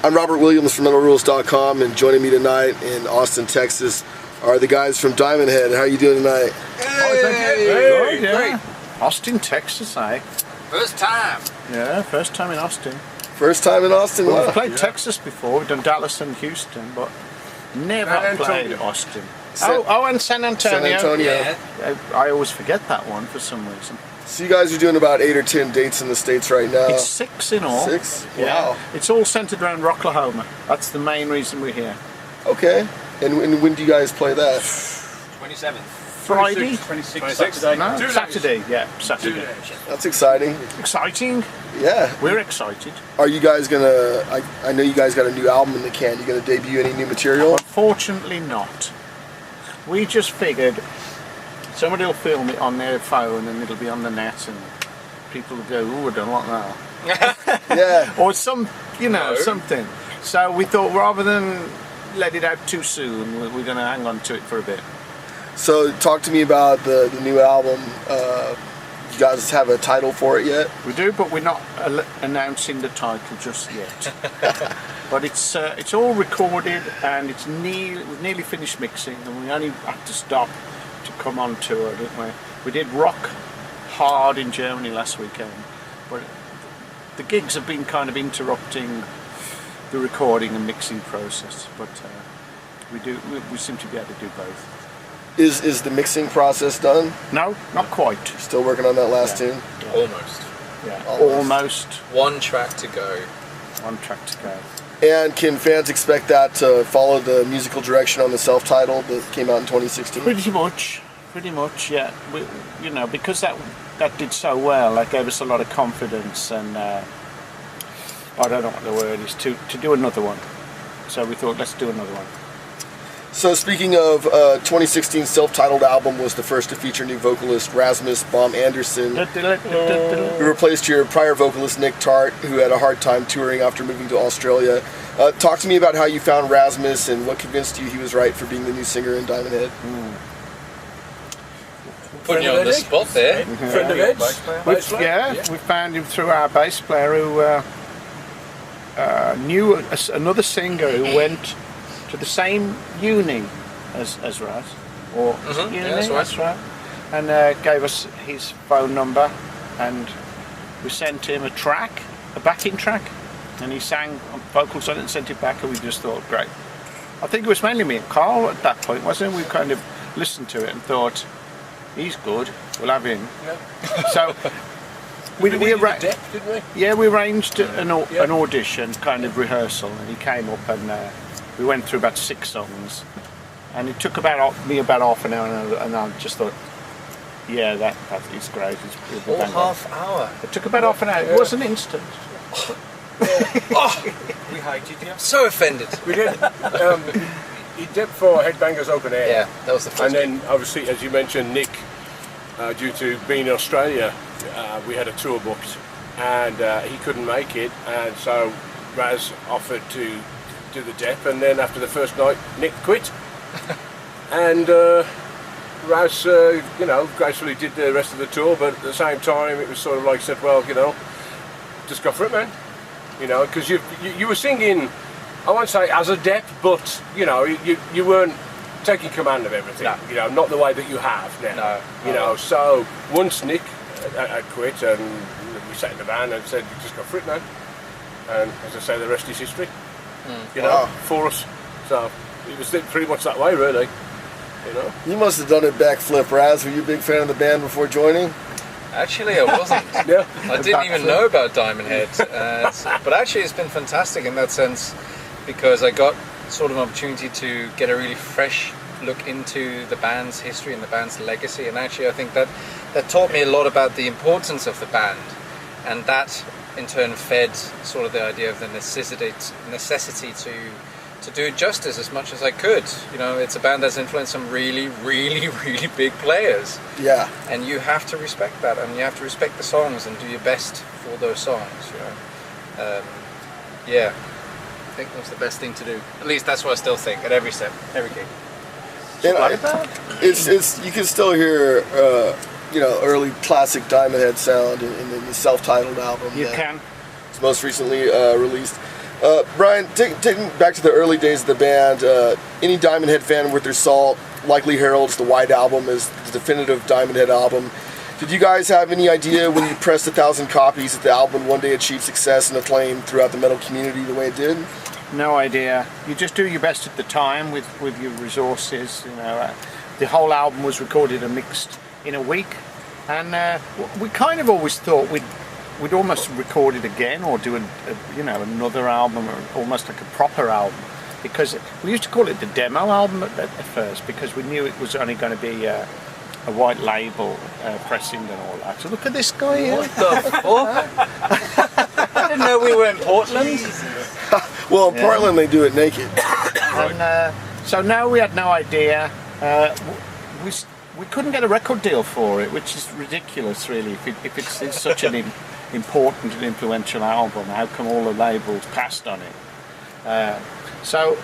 I'm Robert Williams from MetalRules.com, and joining me tonight in Austin, Texas are the guys from DiamondHead. How are you doing tonight? Hey, great. Austin, Texas, eh? First time. Yeah, first time in Austin. First time in Austin? Well, we've played Texas before. We've done Dallas and Houston, but never played Austin. And San Antonio. San Antonio. Yeah. I always forget that one for some reason. So you guys are doing about 8 or 10 dates in the States right now. It's 6 in all. 6? Yeah. Wow. It's all centered around Rocklahoma. That's the main reason we're here. Okay. And when do you guys play that? 27th. Friday? 26th. Saturday. No, 2 days. Saturday. Yeah, Saturday. 2 days. That's exciting. Exciting. Yeah. We're excited. Are you guys gonna, I know you guys got a new album in the can. You gonna debut any new material? Unfortunately not. We just figured somebody will film it on their phone and it'll be on the net and people will go, ooh, I don't like that. Yeah. Or something. So we thought rather than let it out too soon, we're going to hang on to it for a bit. So talk to me about the new album. You guys have a title for it yet? We do, but we're not announcing the title just yet. But it's all recorded and we've nearly finished mixing, and we only had to stop to come on tour, didn't we? We did Rock Hard in Germany last weekend, but the gigs have been kind of interrupting the recording and mixing process. But we seem to be able to do both. Is the mixing process done? No, not quite. Still working on that last tune? Yeah. Almost. Yeah, almost. One track to go. One track to go. And can fans expect that to follow the musical direction on the self-titled that came out in 2016? Pretty much, yeah. Because that did so well, that gave us a lot of confidence, and I don't know what the word is, to do another one. So we thought, let's do another one. So speaking of 2016 self-titled album was the first to feature new vocalist Rasmus Baum Anderson, who replaced your prior vocalist Nick Tart, who had a hard time touring after moving to Australia. Talk to me about how you found Rasmus and what convinced you he was right for being the new singer in DiamondHead. Putting you on the spot there. Friend of Ed's? We found him through our bass player who knew another singer who went to the same uni as Raz, or uni, yeah, that's right. And gave us his phone number, and we sent him a backing track, and he sang vocals on it and sent it back, and we just thought, great. I think it was mainly me and Carl at that point, wasn't it? We kind of listened to it and thought, he's good, we'll have him. Yeah. So we arranged, didn't we? Yeah, we arranged an audition, kind of rehearsal, and he came up and we went through about 6 songs, and it took me about half an hour, and I just thought, yeah, that is great. All half hour. It took about half an hour. It wasn't instant. We hated you. So offended. We did. He did for Headbangers Open Air. Yeah, that was the first. And then, obviously, as you mentioned, Nick, due to being in Australia, we had a tour booked, and he couldn't make it, and so Raz offered to do the dep, and then after the first night, Nick quit, and Raz, gracefully did the rest of the tour. But at the same time, it was sort of like said, well, just go for it, man. Because you were singing, I won't say as a dep, but you weren't taking command of everything. No. Not the way that you have now. No. So once Nick had quit, and we sat in the van and said, just go for it, man. And as I say, the rest is history. For us. So it was pretty much that way, really. You must have done a backflip, Raz. Were you a big fan of the band before joining? Actually, I wasn't. Yeah. I didn't even know about DiamondHead. But actually, it's been fantastic in that sense, because I got sort of an opportunity to get a really fresh look into the band's history and the band's legacy. And actually, I think that taught me a lot about the importance of the band, and that in turn fed sort of the idea of the necessity to do it justice as much as I could. It's a band that's influenced some really, really, really big players. Yeah. And you have to respect that, and you have to respect the songs and do your best for those songs. Yeah, I think that's the best thing to do. At least that's what I still think at every step, every gig. It's you can still hear early classic DiamondHead sound in the self-titled album. You can. It's most recently released. Brian, taking back to the early days of the band, any DiamondHead fan worth their salt likely heralds the White Album as the definitive DiamondHead album. Did you guys have any idea when you pressed 1,000 copies that the album would one day achieve success and acclaim throughout the metal community the way it did? No idea. You just do your best at the time with your resources. You know, the whole album was recorded and mixed in a week, and we kind of always thought we'd almost record it again or do another album, or almost like a proper album, because we used to call it the demo album at first, because we knew it was only going to be a white label pressing and all that. So look at this guy here. What the fuck? I didn't know we were in Portland. Well, in Portland they do it naked. And so no, we had no idea. We couldn't get a record deal for it, which is ridiculous, really. If it's such an important and influential album, how come all the labels passed on it? So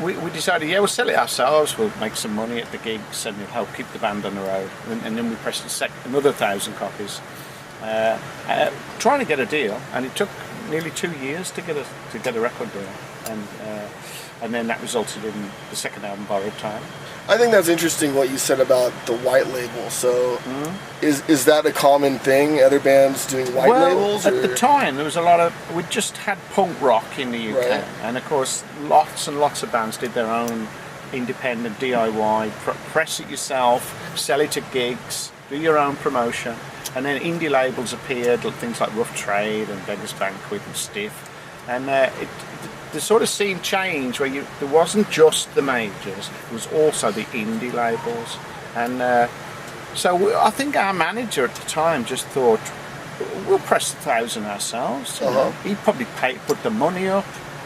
we decided, yeah, we'll sell it ourselves. We'll make some money at the gigs, and it'll help keep the band on the road. And then we pressed another 1,000 copies, trying to get a deal, and it took nearly 2 years to get a record deal, and then that resulted in the second album, Borrowed Time. I think that's interesting what you said about the white label. So, is that a common thing? Other bands doing white labels? At the time, there was a lot of. We just had punk rock in the UK, right. And of course, lots and lots of bands did their own independent DIY. Press it yourself, sell it at gigs, do your own promotion, and then indie labels appeared, things like Rough Trade and Beggars Banquet and Stiff, and the sort of scene changed where there wasn't just the majors, it was also the indie labels, and so I think our manager at the time just thought, we'll press 1,000 ourselves. He'd probably put the money up,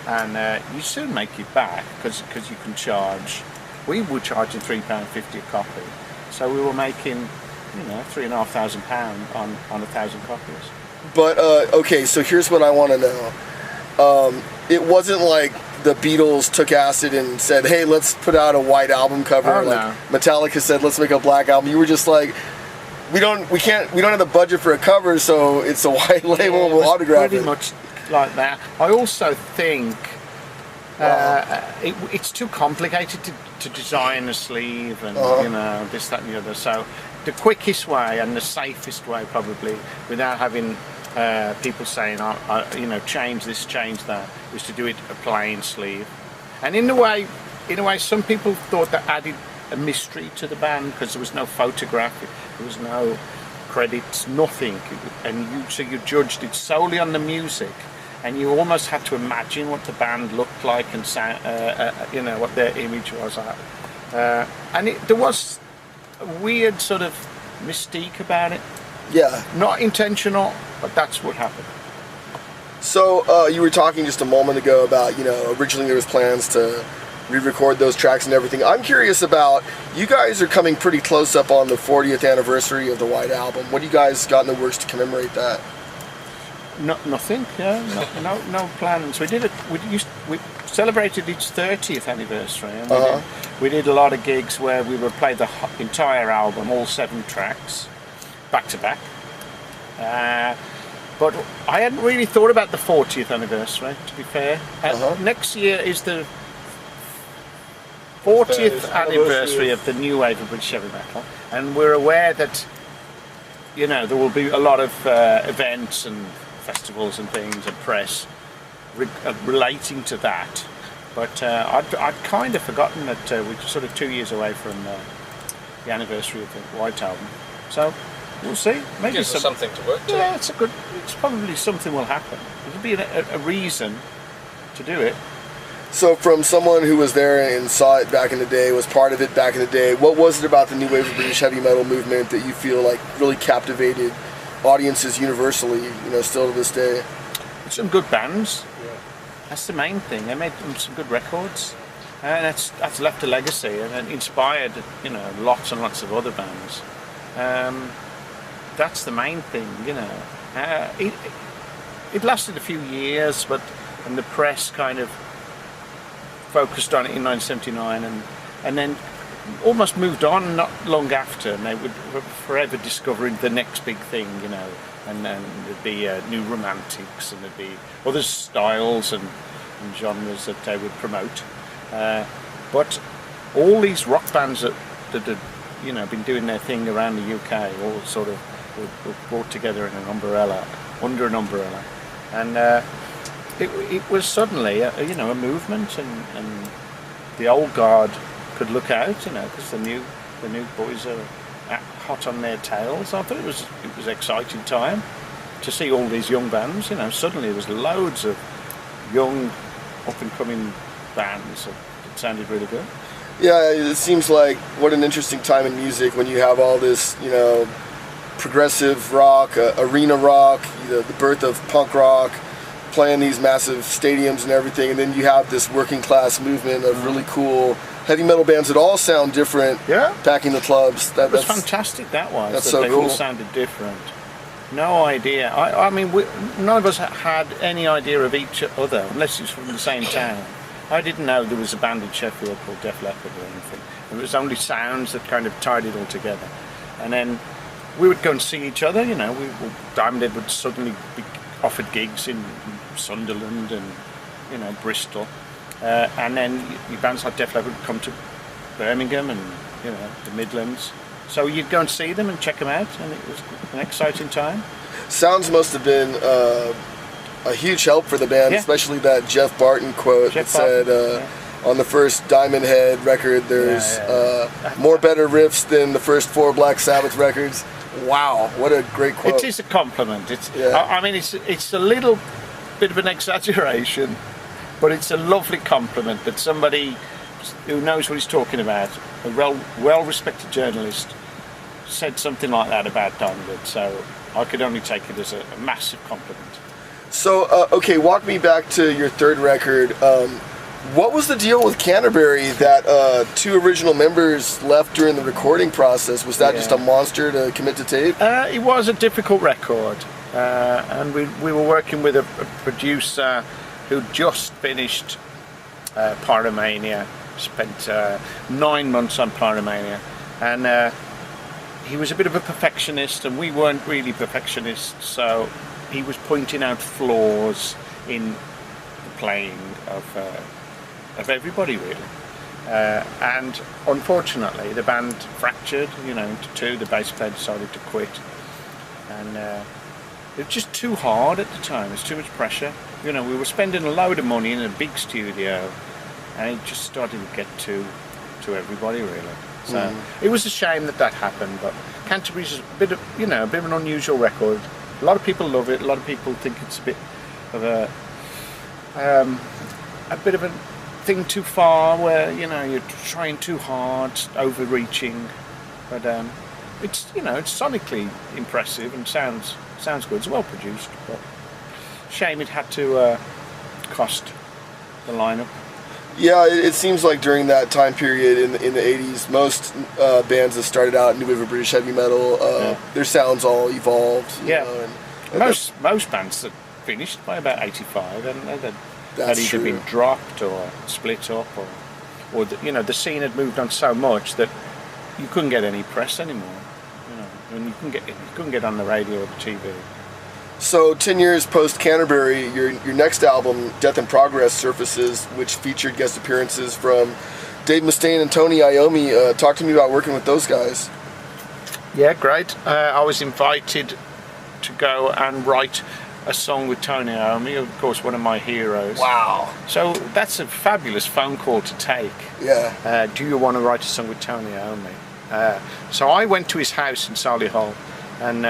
and you soon make it back because you can charge. We were charging £3.50 a copy, so we were making £3,500 on 1,000 copies. But okay, so here's what I want to know. It wasn't like the Beatles took acid and said, "Hey, let's put out a white album cover." Oh, like no. Metallica said, "Let's make a black album." You were just like, we don't have the budget for a cover, so it's a white label. Yeah, We'll autograph pretty it. much like that. I also think it's too complicated to design a sleeve and this, that, and the other. So the quickest way and the safest way, probably, without having people saying, change this, change that, was to do it a plain sleeve. And in a way, some people thought that added a mystery to the band because there was no photograph, there was no credits, nothing, and so you judged it solely on the music, and you almost had to imagine what the band looked like and sound, what their image was like. And there was a weird sort of mystique about it. Yeah. Not intentional, but that's what happened. So you were talking just a moment ago about, originally there was plans to re-record those tracks and everything. I'm curious about, you guys are coming pretty close up on the 40th anniversary of the White Album. What do you guys got in the works to commemorate that? Nothing. Yeah, no plans. We did it. We celebrated its 30th anniversary, and we did a lot of gigs where we would play the entire album, all 7 tracks, back to back. But I hadn't really thought about the 40th anniversary, to be fair. Next year is the 40th anniversary of the new wave of British heavy metal, and we're aware that there will be a lot of events and festivals and things and press relating to that. But I'd kind of forgotten that we're sort of 2 years away from the anniversary of the White Album. So we'll see. Maybe something to work to. Yeah, it's probably something will happen. It'll be a reason to do it. So from someone who was there and saw it back in the day, was part of it back in the day, what was it about the new wave of British heavy metal movement that you feel like really captivated audiences universally, still to this day? Some good bands. Yeah. That's the main thing. They made some good records, and that's left a legacy and inspired, lots and lots of other bands. That's the main thing, It lasted a few years, and the press kind of focused on it in 1979, and then almost moved on not long after, and they were forever discovering the next big thing, and then there'd be new romantics, and there'd be other styles, and and genres that they would promote. But all these rock bands that had, you know, been doing their thing around the UK, all sort of were brought together in an umbrella, under an umbrella, and it was suddenly you know, a movement, and the old guard could look out, you know, because the new boys are hot on their tails. I thought it was an exciting time to see all these young bands. You know, suddenly there was loads of young up and coming bands that sounded really good. Yeah, it seems like what an interesting time in music when you have all this, you know, progressive rock, arena rock, you know, the birth of punk rock, playing these massive stadiums and everything, and then you have this working class movement of really cool heavy metal bands that all sound different. Yeah, packing the clubs. That's fantastic. That was. That's that so they cool. all sounded different. No idea. I mean, none of us had any idea of each other, unless it's from the same town. I didn't know there was a band in Sheffield called Def Leppard or anything. It was only sounds that kind of tied it all together. And then we would go and see each other, you know. DiamondHead would suddenly be offered gigs in Sunderland and, you know, Bristol. And then your bands like Def Leppard would come to Birmingham and, you know, the Midlands. So you'd go and see them and check them out, and it was an exciting time. Sounds must have been a huge help for the band, Yeah. especially that Jeff Barton quote that said on the first DiamondHead record, there's more better riffs than the first 4 Black Sabbath records. Wow, what a great quote. It is a compliment. I mean, it's a little bit of an exaggeration, but it's a lovely compliment that somebody who knows what he's talking about, a well-respected journalist, said something like that about DiamondHead. So I could only take it as a massive compliment. So, okay, walk me back to your third record. What was the deal with Canterbury that 2 original members left during the recording process? Was that just a monster to commit to tape? It was a difficult record, and we were working with a producer who just finished Pyromania, spent 9 months on Pyromania, and he was a bit of a perfectionist, and we weren't really perfectionists, so he was pointing out flaws in the playing of everybody, really. And unfortunately, the band fractured, you know, into 2. The bass player decided to quit, and it was just too hard at the time. It was too much pressure. You know, we were spending a load of money in a big studio, and it just started to get to everybody, really. So it was a shame that happened. But Canterbury's a bit of, you know, a bit of an unusual record. A lot of people love it. A lot of people think it's a bit of a bit of a thing too far, where, you know, you're trying too hard, overreaching. But it's, you know, it's sonically impressive and sounds good. It's well produced, but shame it had to cost the lineup. Yeah, it seems like during that time period in the 80s, most bands that started out in new wave of British heavy metal, their sounds all evolved. You know, and most bands that finished by about 85, and had either been dropped or split up, or the, you know, the scene had moved on so much that you couldn't get any press anymore. You know, and you couldn't get on the radio or the TV. So 10 years post Canterbury, your next album, Death in Progress, surfaces, which featured guest appearances from Dave Mustaine and Tony Iommi. Talk to me about working with those guys. Yeah, great. I was invited to go and write a song with Tony Iommi, of course, one of my heroes. Wow. So that's a fabulous phone call to take. Yeah. Do you want to write a song with Tony Iommi? So I went to his house in Solihull, and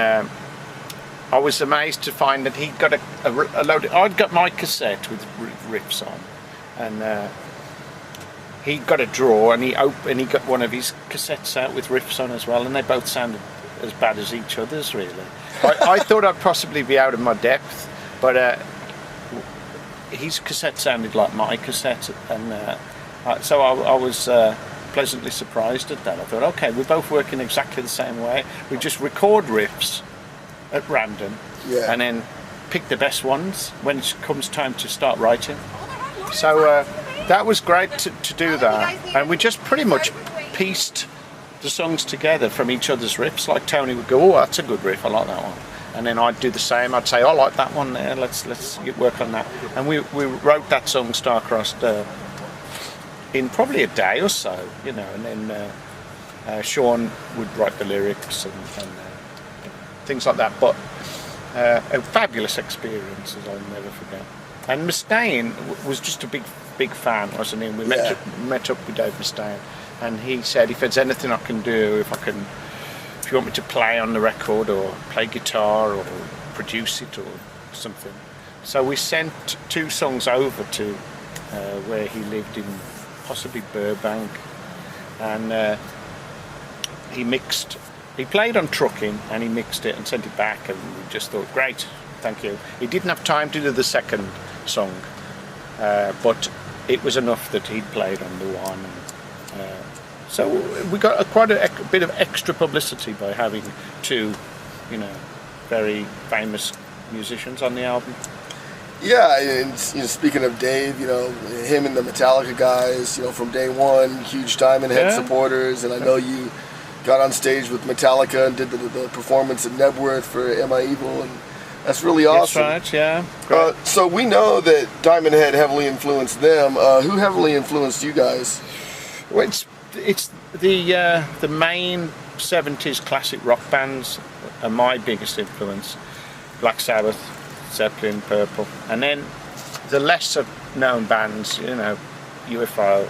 I was amazed to find that he'd got a load of, I'd got my cassette with riffs on, and he got a drawer, and he got one of his cassettes out with riffs on as well, and they both sounded as bad as each other's, really. I thought I'd possibly be out of my depth, but his cassette sounded like my cassette, and so I was pleasantly surprised at that. I thought, okay, we're both working exactly the same way. We just record riffs at random, and then pick the best ones when it comes time to start writing. So that was great to do that, and we just pretty much pieced the songs together from each other's riffs. Like Tony would go, oh, that's a good riff, I like that one, and then I'd do the same. I'd say, I like that one there, let's work on that. And we wrote that song Star-Crossed in probably a day or so, you know, and then Sean would write the lyrics and things like that. But a fabulous experience, as I'll never forget. And Mustaine was just a big fan, wasn't he? We met up with Dave Mustaine, and he said, if there's anything I can do, if you want me to play on the record or play guitar or produce it or something. So we sent 2 songs over to where he lived in possibly Burbank, and he played on trucking and he mixed it and sent it back, and we just thought, great, thank you. He didn't have time to do the second song, but it was enough that he'd played on the one. So we got quite a bit of extra publicity by having 2, you know, very famous musicians on the album. Yeah, and you know, speaking of Dave, you know, him and the Metallica guys, you know, from day one, huge DiamondHead supporters, and I know you got on stage with Metallica and did the performance at Nebworth for Am I Evil, and that's really awesome. That's right, yeah. So we know that DiamondHead heavily influenced them. Who heavily influenced you guys? Well, it's the main 70s classic rock bands are my biggest influence. Black Sabbath, Zeppelin, Purple, and then the lesser known bands, you know, UFO,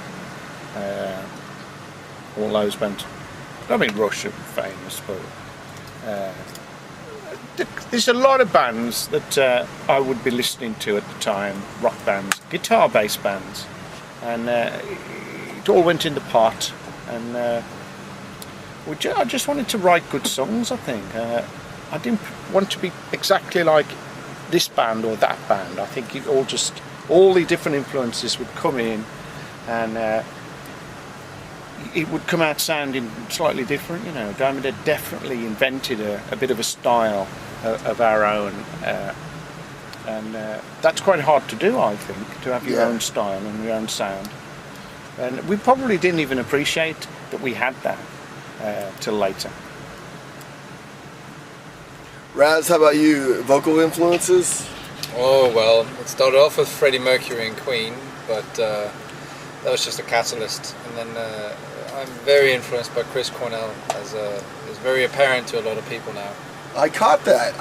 all those bands. I mean, Rush are famous, but there's a lot of bands that I would be listening to at the time, rock bands, guitar-based bands, and it all went in the pot, and I just wanted to write good songs, I think. I didn't want to be exactly like this band or that band. I think all the different influences would come in, and it would come out sounding slightly different, you know. DiamondHead definitely invented a bit of a style of our own, and that's quite hard to do, I think, to have your own style and your own sound. And we probably didn't even appreciate that we had that till later. Raz, how about you? Vocal influences? Oh, well, it started off with Freddie Mercury and Queen, but that was just a catalyst. And then I'm very influenced by Chris Cornell, as is very apparent to a lot of people now. I caught that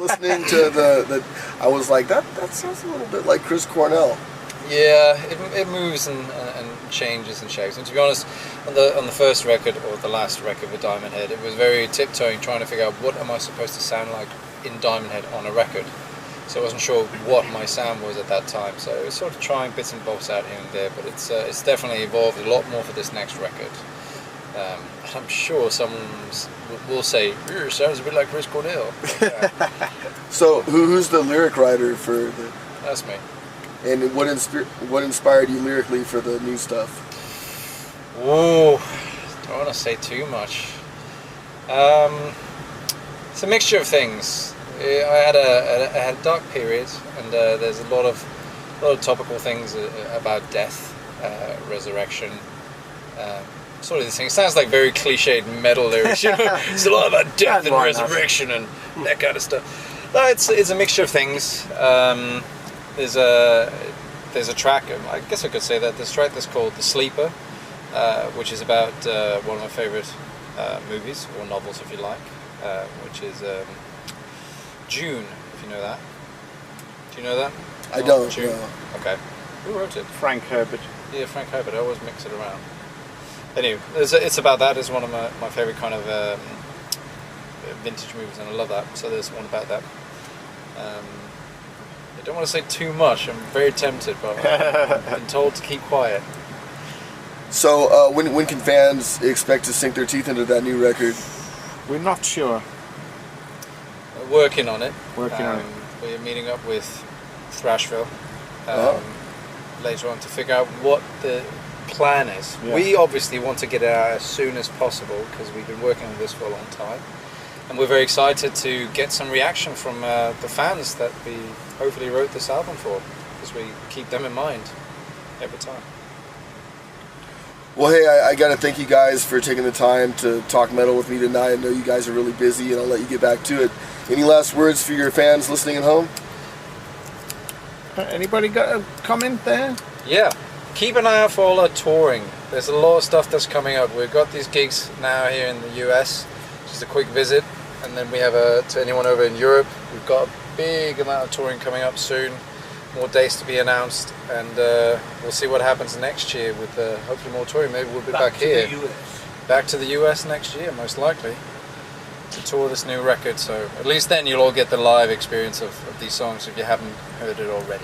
listening to I was like, that sounds a little bit like Chris Cornell. Yeah, it moves and changes and shapes. And to be honest, on the first record, or the last record with DiamondHead, it was very tiptoeing, trying to figure out what am I supposed to sound like in DiamondHead on a record. So I wasn't sure what my sound was at that time. So it was sort of trying bits and bobs out here and there, but it's definitely evolved a lot more for this next record. I'm sure someone will say, sounds a bit like Chris Cornell. So who's the lyric writer for the... That's me. And what inspired you lyrically for the new stuff? Oh, don't want to say too much. It's a mixture of things. I had a dark period, and there's a lot of topical things about death, resurrection, sort of these things. It sounds like very cliched metal lyrics. You know? It's a lot about death and resurrection and that kind of stuff. No, it's a mixture of things. There's a track, I guess I could say that, this track that's called The Sleeper, which is about one of my favourite movies, or novels if you like, which is June, if you know that. Do you know that? I don't June? know. Okay. Who wrote it? Frank Herbert. Yeah, Frank Herbert. I always mix it around. Anyway, it's about that. It's one of my favourite kind of vintage movies, and I love that. So there's one about that. I don't want to say too much. I'm very tempted, but I've been told to keep quiet. So when can fans expect to sink their teeth into that new record? We're not sure. Working on it. We're meeting up with Thrashville later on to figure out what the plan is. Yeah. We obviously want to get it out as soon as possible because we've been working on this for a long time, and we're very excited to get some reaction from the fans that we hopefully wrote this album for, because we keep them in mind every time. Well, hey, I got to thank you guys for taking the time to talk metal with me tonight. I know you guys are really busy, and I'll let you get back to it. Any last words for your fans listening at home? Anybody got a comment there? Yeah, keep an eye out for all our touring. There's a lot of stuff that's coming up. We've got these gigs now here in the US, just a quick visit, and then we have to anyone over in Europe. We've got a big amount of touring coming up soon, more dates to be announced, and we'll see what happens next year with hopefully more touring. Maybe we'll be back here. Back to the US next year, most likely, to tour this new record. So at least then you'll all get the live experience of these songs if you haven't heard it already.